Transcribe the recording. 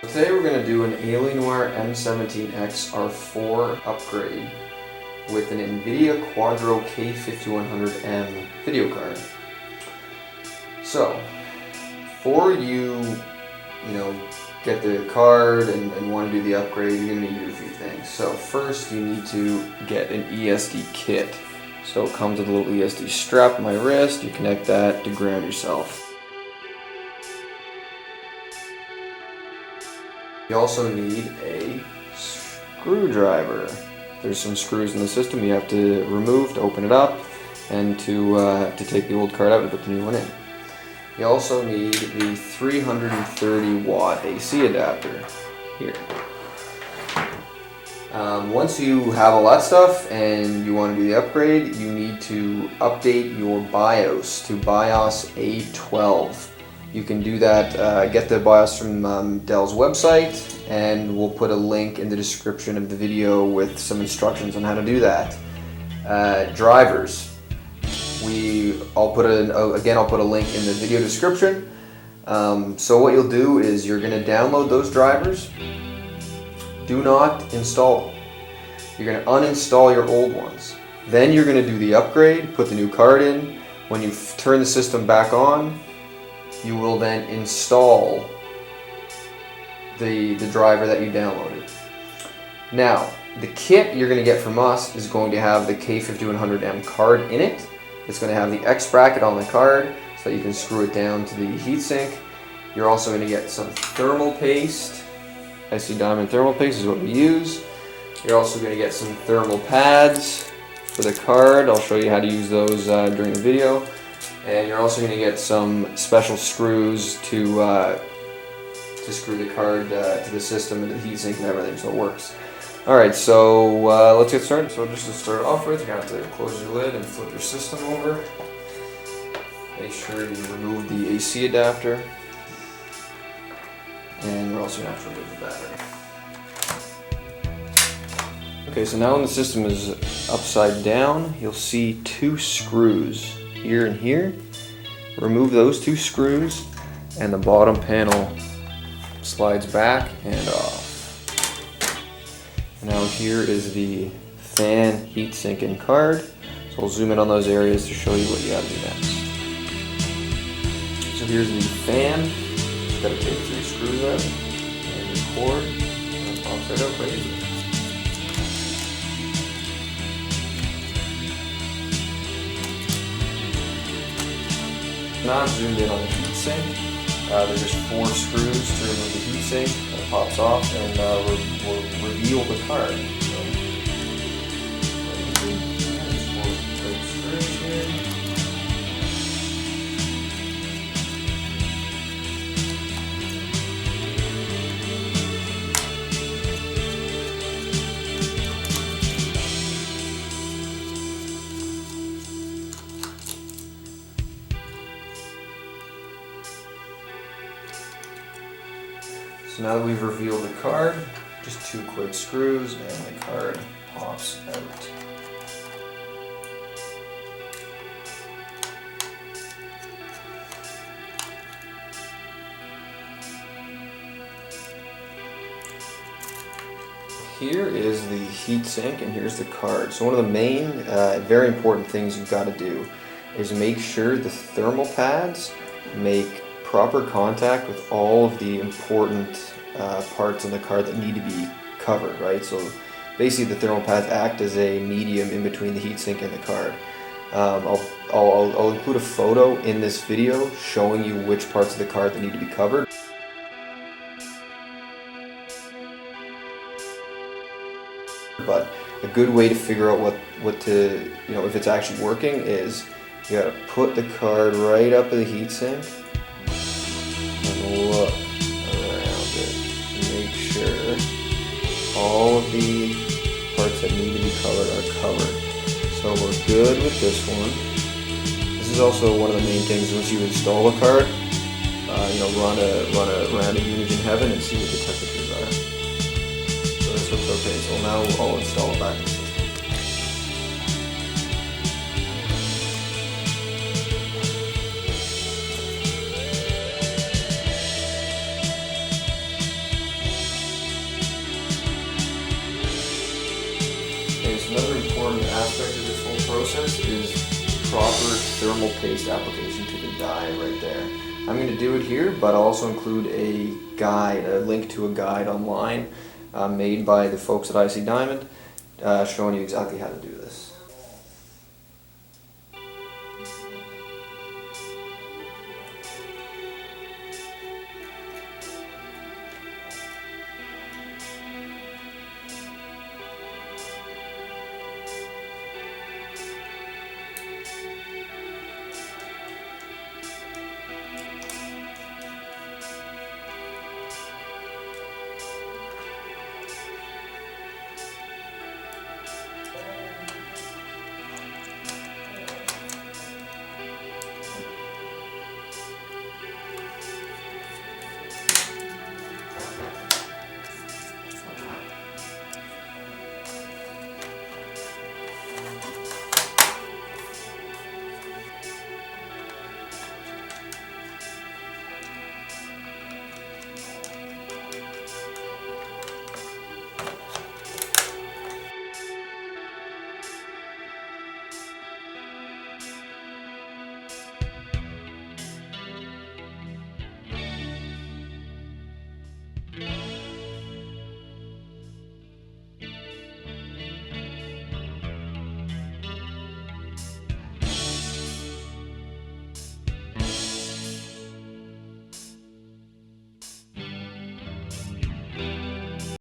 Today we're going to do an Alienware M17x R4 upgrade with an NVIDIA Quadro K5100M video card. So, before you get the card and want to do the upgrade, you're going to need to do a few things. So first you need to get an ESD kit. So it comes with a little ESD strap on my wrist. You connect that to ground yourself. You also need a screwdriver. There's some screws in the system you have to remove to open it up and to take the old card out and put the new one in. You also need the 330 watt AC adapter here. Once you have all that stuff and you want to do the upgrade, you need to update your BIOS to BIOS A12. You can do that, get the BIOS from Dell's website, and we'll put a link in the description of the video with some instructions on how to do that. Drivers. I'll put a link in the video description. So what you'll do is you're going to download those drivers. Do not install them. You're going to uninstall your old ones. Then you're going to do the upgrade, put the new card in. When you turn the system back on, you will then install the driver that you downloaded. Now, the kit you're going to get from us is going to have the K5100M card in it. It's going to have the X bracket on the card so that you can screw it down to the heatsink. You're also going to get some thermal paste. IC diamond thermal paste is what we use. You're also going to get some thermal pads for the card. I'll show you how to use those during the video. And you're also going to get some special screws to screw the card to the system and the heatsink and everything so it works. Alright, so let's get started. So just to start off with, you're going to have to close your lid and flip your system over. Make sure you remove the AC adapter. And we're also going to have to remove the battery. Okay, so now when the system is upside down, you'll see two screws here and here. Remove those two screws and the bottom panel slides back and off. Now here is the fan, heatsink, and card. So I'll zoom in on those areas to show you what you have to do next. So here's the fan. Just got to take 3 screws out and the cord, and it pops right out quite easily. Now I'm zoomed in on the heatsink. There's just 4 screws to remove the heatsink. It pops off, and we'll reveal the card. So, there's 4 big screws here. So now that we've revealed the card, just 2 quick screws and the card pops out. Here is the heatsink and here's the card. So one of the main, very important things you've got to do is make sure the thermal pads make proper contact with all of the important parts on the card that need to be covered, right? So basically the thermal pads act as a medium in between the heatsink and the card. I'll include a photo in this video showing you which parts of the card that need to be covered. But a good way to figure out what to, if it's actually working is you gotta put the card right up to the heatsink and look around it. Make sure all of the parts that need to be covered are covered. So we're good with this one. This is also one of the main things once you install a card. Run a random image in heaven and see what the temperatures are. So this looks okay. So now I'll install it back in the system. process is proper thermal paste application to the die right there. I'm going to do it here, but I'll also include a guide, a link to a guide online made by the folks at IC Diamond, showing you exactly how to do this.